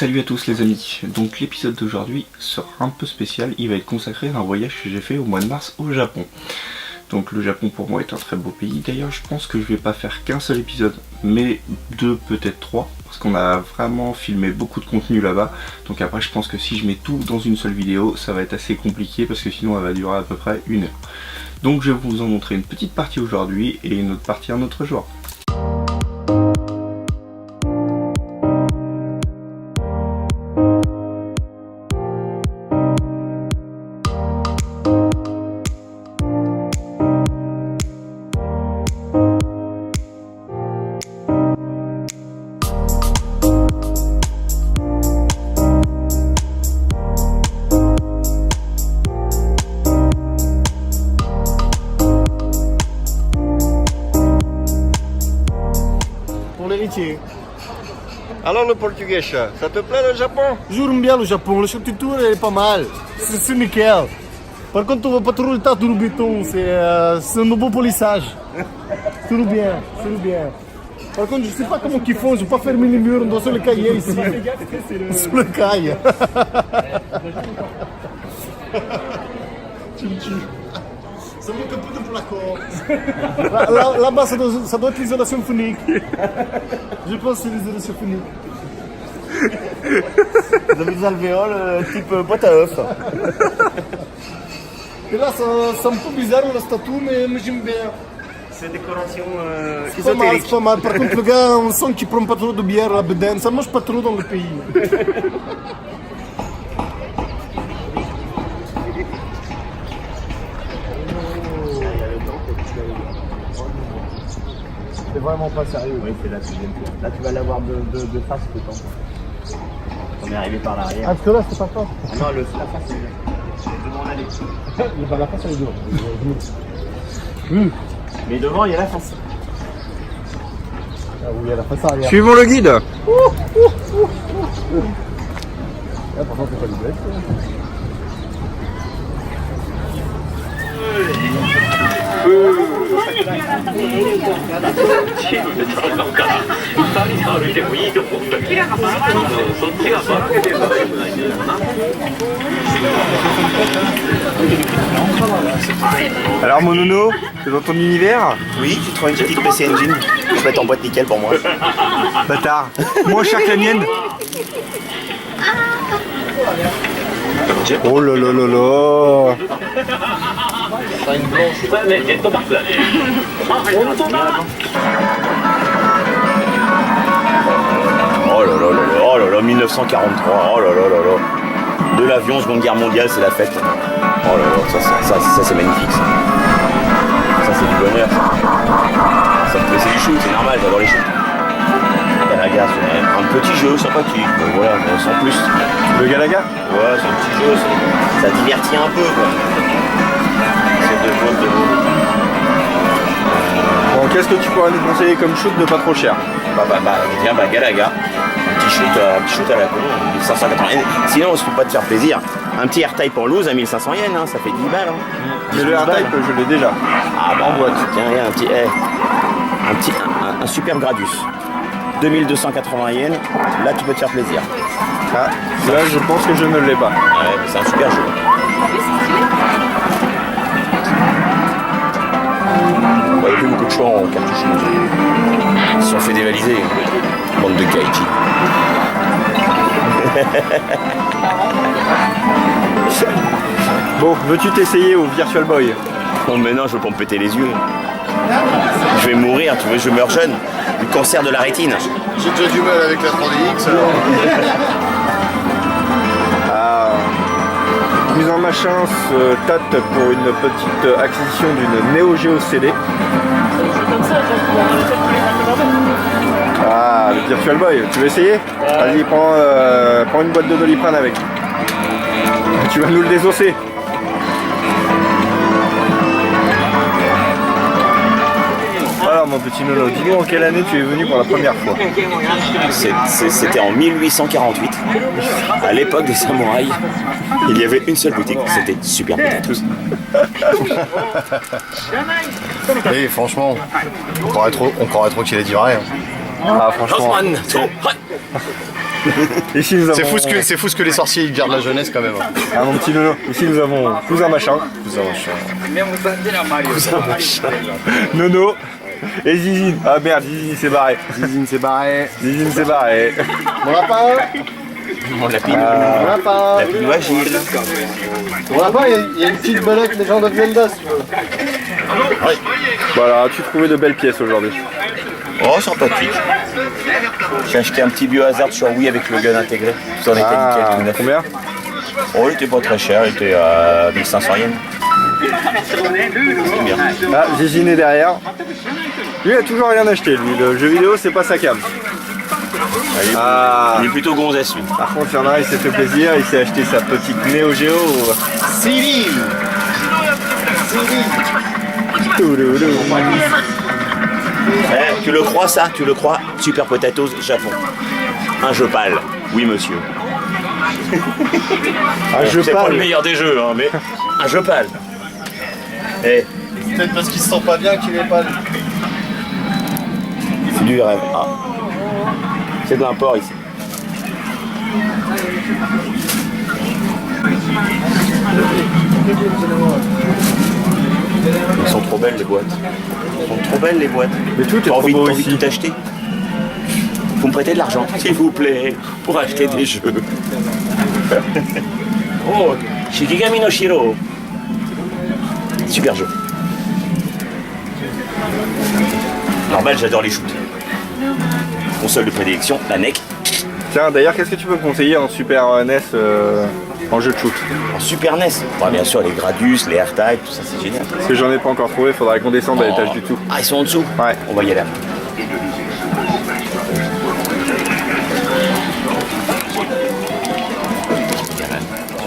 Salut à tous les amis, donc l'épisode d'aujourd'hui sera un peu spécial, il va être consacré à un voyage que j'ai fait au mois de mars au Japon. Donc le Japon pour moi est un très beau pays, d'ailleurs je pense que je vais pas faire qu'un seul épisode, mais deux, peut-être trois, parce qu'on a vraiment filmé beaucoup de contenu là-bas, donc après je pense que si je mets tout dans une seule vidéo, ça va être assez compliqué parce que sinon elle va durer à peu près 1 heure. Donc je vais vous en montrer une petite partie aujourd'hui et une autre partie un autre jour. Alors le portugais, ça te plaît le Japon? J'aime bien le Japon, l'architecture est pas mal, c'est nickel. Par contre, on va pas trop le tas du béton, c'est un nouveau polissage. C'est bien, c'est bien. Par contre, je sais pas comment ils font, je vais pas fermer les murs, on doit se le cailler ici. On se le caille. Tu me tues. Ça manque un peu de placard. Là-bas, ça doit être l'isolation phonique. Je pense que c'est l'isolation phonique. Vous avez des alvéoles type boîte à œufs. Et là, c'est un peu bizarre la statue, mais j'aime bien. C'est une décoration C'est pas mal, ésotérique. c'est pas mal. Par contre, le gars, on sent qu'il prend pas trop de bière à Beden. Ça mange pas trop dans le pays. C'est vraiment pas sérieux. Oui, c'est la deuxième fois. Là, tu vas l'avoir de face tout le temps. On est arrivé par Ah, l'arrière. parce que là, c'est pas fort. Ah non, la face, c'est devant l'allée. Il va la face, elle est dure. Mais devant, il y a la face. Ah oui, il y a la face arrière. Suivons le guide. Ah, par contre, c'est pas du bled. Alors mon nono, c'est dans ton univers? Oui, tu trouves une petite PC Engine. Je vais mettre en boîte nickel pour moi. Bâtard, moins cher que la mienne. Oh là là là là. Oh là là là là, oh là là, 1943, oh là là là là. De l'avion, Seconde Guerre mondiale, c'est la fête. Oh là là, ça c'est magnifique ça. Ça c'est du bonheur. Ça me fait, c'est du shoot, c'est normal, j'adore les shoots. Galaga, c'est un petit jeu sympathique, voilà, sans plus. Le Galaga? Ouais, c'est un petit jeu, ça divertit un peu quoi. C'est de choses de Bon, qu'est-ce que tu pourrais nous conseiller comme shoot de pas trop cher? Tiens, Galaga. Un petit shoot à la con, 1580 yens. Sinon, on se fait pas de faire plaisir. Un petit airtype en loose à 1500 yens, hein, ça fait 10 balles. Hein. Mais le airtype, je l'ai déjà. Ah bah, en boîte. Tiens, un super Gradius. 2280 yens, là tu peux te faire plaisir. Ah, là je pense que je ne l'ai pas. Ouais, mais c'est un super jeu. Il n'y a plus beaucoup de choix en cartouches. Ils se sont fait dévaliser. Bande de Kaichi. Bon, veux-tu t'essayer au Virtual Boy? Oh mais non, je veux pas me péter les yeux. Je vais mourir, tu vois, je meurs jeune. Du cancer de la rétine. J'ai déjà du mal avec la 3DX alors. Ah, mise en ma chance, Tate pour une petite acquisition d'une Neo Geo CD. Ah, le Virtual Boy, tu veux essayer? Vas-y, prends une boîte de Doliprane avec. Tu vas nous le désosser. Alors mon petit Nono, dis-nous en quelle année tu es venu pour la première fois? C'était en 1848, à l'époque des samouraïs. Il y avait une seule boutique, c'était Super Potatoes. Et franchement, on croirait trop qu'il ait dit vrai. Ah franchement, Osman, Ici nous avons... C'est fou ce que les sorciers ils gardent la jeunesse quand même. Ah mon petit nono. Ici nous avons cousin machin. Nono. Et Zizine. Ah merde, Zizine s'est barré. Zizine s'est barré. Zizine s'est barré. Mon lapin. Mon lapin. Mon lapin. Lapin agile. Mon lapin, il y a une petite belette légende of Zelda si tu veux. Voilà, as-tu trouvé de belles pièces aujourd'hui? Oh, sympathique. J'ai acheté un petit biohazard sur Wii avec le gun intégré. Tout en était nickel, tout neuf. Combien? Oh, il était pas très cher, il était à 1500 yens. C'est bien. Ah, Zizine est derrière. Lui il a toujours rien acheté, lui. Le jeu vidéo c'est pas sa cam. Il est plutôt gonzesse, lui. Par contre, il y en a un, il s'est fait plaisir, il s'est acheté sa petite Neo Geo. Cyril. Tu le crois ça? Tu le crois? Super Potatoes Japon. Un jeu pâle. Oui, monsieur. Un jeu C'est pas le pâle. meilleur des jeux, hein, mais un jeu pâle. Eh, Peut-être parce qu'il se sent pas bien qu'il est pas. c'est du rêve. Ah. C'est de l'import ici. Ils sont trop belles les boîtes. Ils sont trop belles les boîtes. Mais tout est J'ai trop envie, beau envie ici. de tout acheter. Vous me prêtez de l'argent, s'il vous plaît, pour acheter des jeux. Oh, Shikigami no Shiro. Super jeu. Normal, j'adore les shoots. Console de prédilection, la NEC. Tiens, d'ailleurs, qu'est-ce que tu peux me conseiller en Super NES en jeu de shoot? En Super NES. Bon, bien sûr, les Gradius, les AirTag, tout ça, c'est génial. Parce que j'en ai pas encore trouvé, faudrait qu'on descende à l'étage du dessous. Ah, ils sont en dessous? Ouais. On va y aller.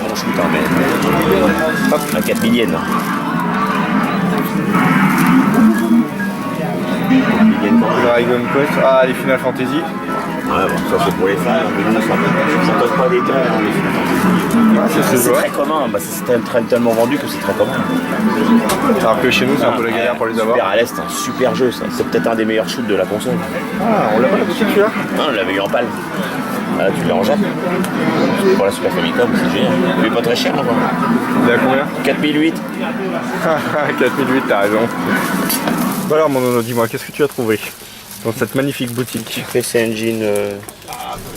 Bon shoot, hein, mais... Hop, la 4 millienne. Dragon Quest, ah les Final Fantasy. Ouais, bon, ça c'est pour les fans, mais nous, ça cause pas des temps, hein, les Final Fantasy. Ah, c'est C'est vrai. très commun, bah, c'est tellement vendu que c'est très commun. Alors que chez nous c'est un peu la galère pour les avoir. Super à l'Est, un super jeu ça. C'est peut-être un des meilleurs shoots de la console. Ah, on l'a pas la boutique celui-là? Non, on l'avait eu en palme. Ah, tu l'as en Jap. Pour la Super Famicom, c'est génial. Il est pas très cher encore. Il est à combien? 4008. 4008, t'as raison. Bon alors mon nono, dis-moi, qu'est-ce que tu as trouvé dans cette magnifique boutique? PC Engine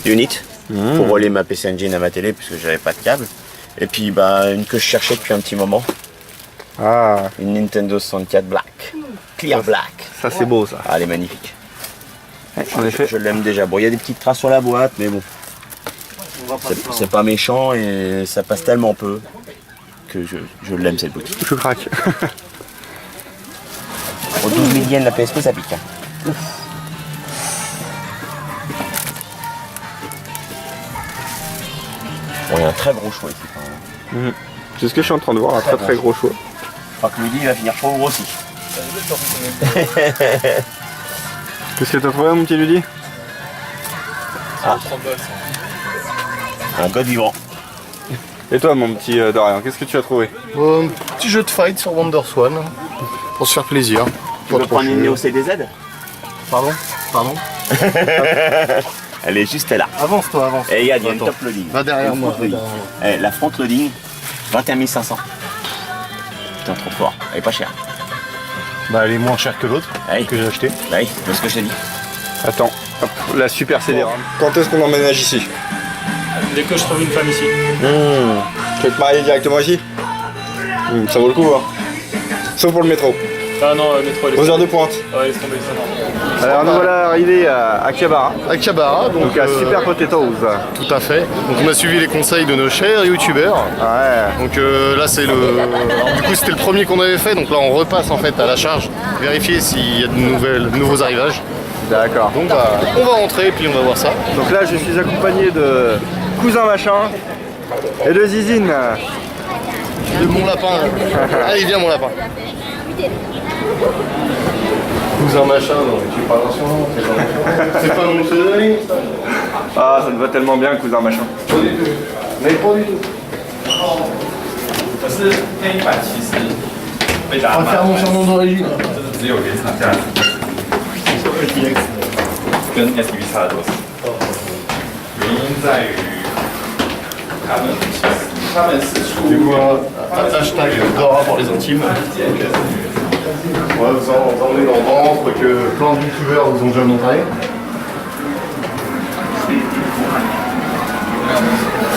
Unit pour relier ma PC Engine à ma télé puisque j'avais pas de câble. Et puis bah une que je cherchais depuis un petit moment, Ah, une Nintendo 64 Black, Clear Black. ça c'est beau ça. Ah, elle est magnifique. En effet. Je l'aime déjà. Bon, il y a des petites traces sur la boîte, mais bon, c'est pas méchant et ça passe tellement peu que je l'aime cette boutique. Je craque. Pour 12 000 yens la PSP, ça pique. Hein. Bon, il y a un très gros choix ici. Quand même. C'est ce que je suis en train de voir, un très gros choix. Je crois que midi, il va finir trop gros aussi. Qu'est-ce que t'as trouvé mon petit Ludi? Un code vivant. Et toi mon petit Dorian, qu'est-ce que tu as trouvé? Un petit jeu de fight sur WonderSwan pour se faire plaisir. Tu veux prendre une Neo CDZ? Pardon? Pardon? Elle est juste là. Avance-toi, avance. Et regarde, il y a une Attends. top loading. Va derrière moi. Va derrière moi. La front loading, 21 500. Putain, trop fort. Elle est pas chère. Bah, elle est moins chère que l'autre Allez. que j'ai acheté. Bah oui, c'est ce que je t'ai dit. Attends, hop, la super CD-ROM. Quand est-ce qu'on emménage ici? Dès que je trouve une femme ici. Tu veux te marier directement ici? Ça vaut le coup, hein. Sauf pour le métro. Ah non, le métro, Aux heures de pointe. Ouais, laisse tomber ça. Alors nous voilà arrivés à Akihabara, À Kabara, donc donc à Super Potatoes. tout à fait. Donc on a suivi les conseils de nos chers youtubeurs. Ouais. Donc là c'est le. Alors, du coup c'était le premier qu'on avait fait, donc là on repasse en fait à la charge, vérifier s'il y a de nouveaux arrivages. D'accord. Donc bah, on va rentrer et puis on va voir ça. Donc là je suis accompagné de cousin machin et de Zizine. De mon lapin. Allez viens mon lapin. Cousin machin, non mais tu parles dans son nom, c'est pas mon pseudonyme ça. Ah ça te va tellement bien cousin machin. Pas du tout. Mais pas du tout. 可是那一版其实被打 On va faire mon surnom d'origine. 只有原厂价值，跟 SB 差了多少？原因在于他们是出 Du coup, hashtag Dora pour les intimes. Ouais, vous emmenez dans le ventre que plein de youtubeurs vous ont déjà montré.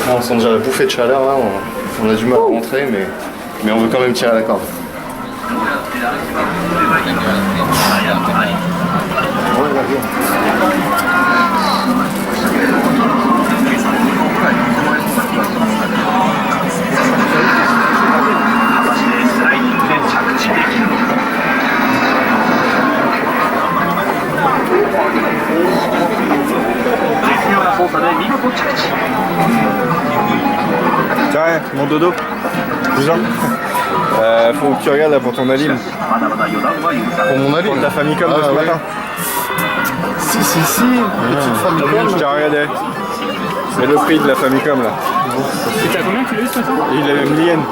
Là, on sent déjà la bouffée de chaleur, là. On a du mal à rentrer, mais on veut quand même tirer la corde. Ouais, là, bien. Tiens, mon dodo. Cousin. Faut que tu regardes là pour ton alim. Pour mon avis. Pour ta famille comme Ah, de ce oui. matin. Si, petite famille. Tiens, regardez. C'est le prix de la Famicom là. Et t'as combien tu l'as eu ce matin? Il est millienne.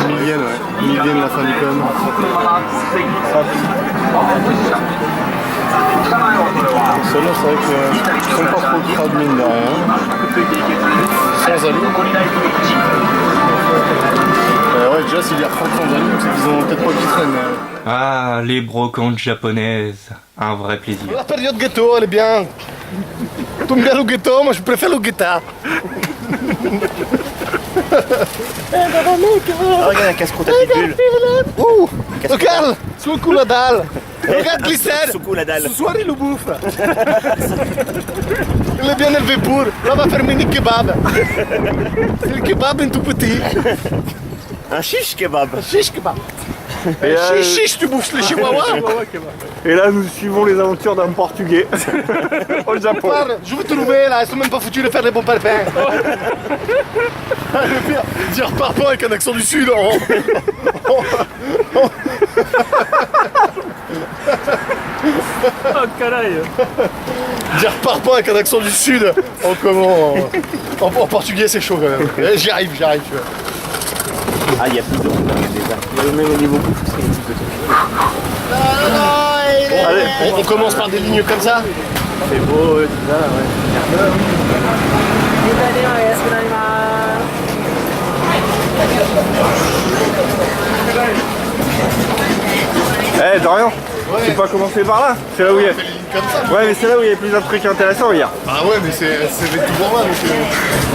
Millienne, ouais. Millienne, la Famicom. Ceux-là, c'est vrai qu'ils sont pas trop crades, mine de rien. Sans alim. Ouais, déjà, s'il y a 30 sans alim, c'est qu'ils ont peut-être pas qui traînent. Ah, les brocantes japonaises. Un vrai plaisir. La période ghetto, elle est bien. Tu aimes bien le ghetto, moi je préfère le guetta. Regarde un casse-croûte à pitbull. Ouh, regarde, sous le coup la dalle. Regarde Glycère. Sous coup la dalle. Ce soir il le bouffe. Il est bien élevé pour. Là on va faire mini kebab. C'est le kebab un tout petit. Un chiche kebab. Chiche kebab. Et Chiche, tu bouffes les chihuahuas. Et là, nous suivons les aventures d'un Portugais au Japon. Parle, je veux trouver là, ils sont même pas foutus de faire des bons parpaings. Le pire, dire parpaing avec un accent du sud. Oh, canaille. Dire parpaing avec un accent du sud. En comment en portugais c'est chaud quand même. J'y arrive, tu vois. Ah, il y a plus de monde déjà. Même au niveau bouffe, c'est plus de Bon, allez, on commence par des lignes comme ça. C'est beau, tout ça, ouais. Eh, Dorian, tu peux pas commencer par là? C'est là où il y a. Des lignes comme ça. Ouais, mais c'est là où il y a plus d'un truc intéressant, regarde. Ah ouais, mais c'est tout pour moi, donc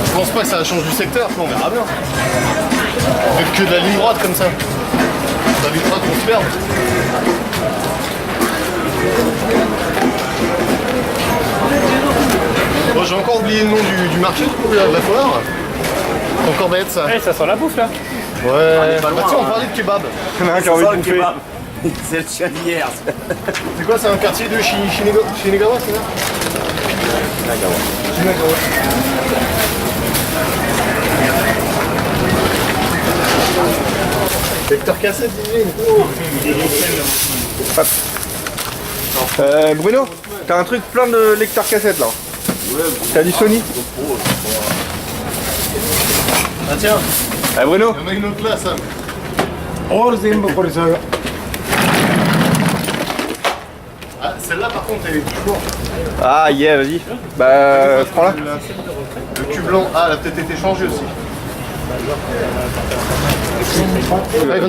je pense pas que ça change du secteur, on verra bien. Avec que de la ligne droite comme ça. La ligne droite, on se perd. Bon, j'ai encore oublié le nom du marché, du coup, de la foire. C'est encore bête ça. Eh, ça sent la bouffe là. Ouais, pas loin, tiens, on hein. parlait de kebab. Il y en a un qui a envie de bouffer. C'est le chien d'hier. C'est quoi, c'est un quartier de Shinagawa, c'est ça? Shinagawa. Lecteur cassette, Bruno, t'as un truc plein de lecteurs cassettes là. T'as du Sony? Ah tiens, Eh Bruno, il y en a une autre là, ça. Ah, celle-là par contre, elle est toujours. ah yeah, vas-y. Bah, prends-la. Le cul blanc, ah, elle a peut-être été changée aussi.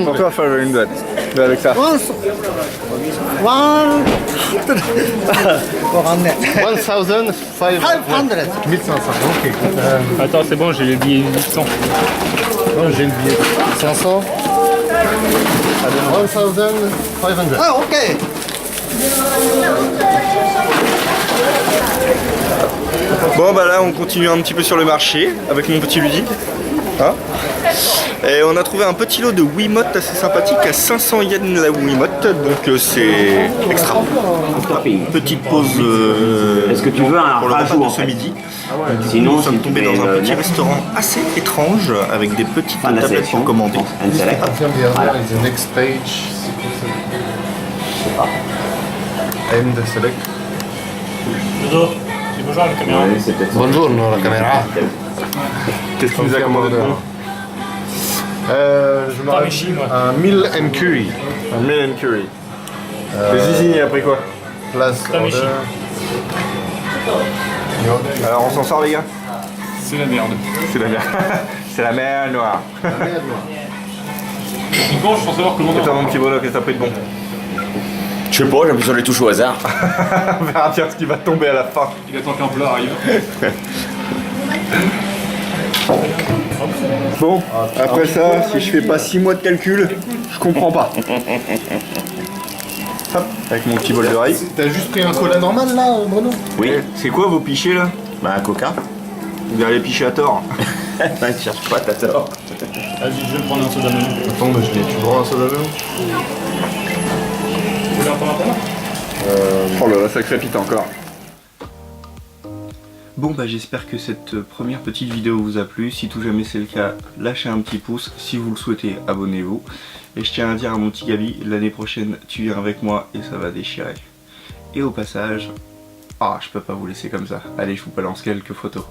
Pour toi, faire une date. Avec ça. 1500, ok. Attends, c'est bon, j'ai le billet 800. J'ai le billet. 500. 1500. Ah, ok. Bon bah là on continue un petit peu sur le marché avec mon petit ludique. Hein, et on a trouvé un petit lot de Wiimote assez sympathique à 500 yens la Wiimote, donc c'est extra. Petite pause Est-ce que tu veux un pour le repas rajout de en ce fait? midi. Sinon, Nous sommes si tu tombés mets dans un le petit neuf. restaurant assez étrange avec des petites Fin de la tablettes sélection. pour commander. Un select. Voilà. is the next page. End select. Bonjour. C'est bonjour la caméra. Ouais, c'est peut-être ça. Bonjour, la caméra. Qu'est-ce que nous a commandé? Je m'arrête Parmesan, ouais. un meal and curry. Un melon curry. Le Zizi, il a pris quoi? Place Parmesan. order. Alors on s'en sort les gars? C'est la merde. C'est la mer. C'est la mer noire. Il penche sans savoir comment Et toi mon petit Bruno, qu'est-ce que t'as pris de bon? Je sais pas, j'appuie sur les touches au hasard. On verra bien ce qui va tomber à la fin. Il attend qu'un plat arrive. Bon, après ça, si je fais pas 6 mois de calcul, je comprends pas. Hop, avec mon petit bol de riz. T'as juste pris un cola normal là, Bruno? Oui. C'est quoi vos pichets là? Bah, un coca. Vous allez picher à tort. Ouais, tu cherches pas, t'as tort. Vas-y, je vais prendre un soda melon. Attends, bah, tu prends un soda melon? Vous voulez en prendre un peu là? Oh là là, ça crépite encore. Bon bah j'espère que cette première petite vidéo vous a plu. Si tout jamais c'est le cas, lâchez un petit pouce. Si vous le souhaitez, abonnez-vous. Et je tiens à dire à mon petit Gabi, l'année prochaine tu viens avec moi et ça va déchirer. Et au passage, je peux pas vous laisser comme ça. Allez, je vous balance quelques photos.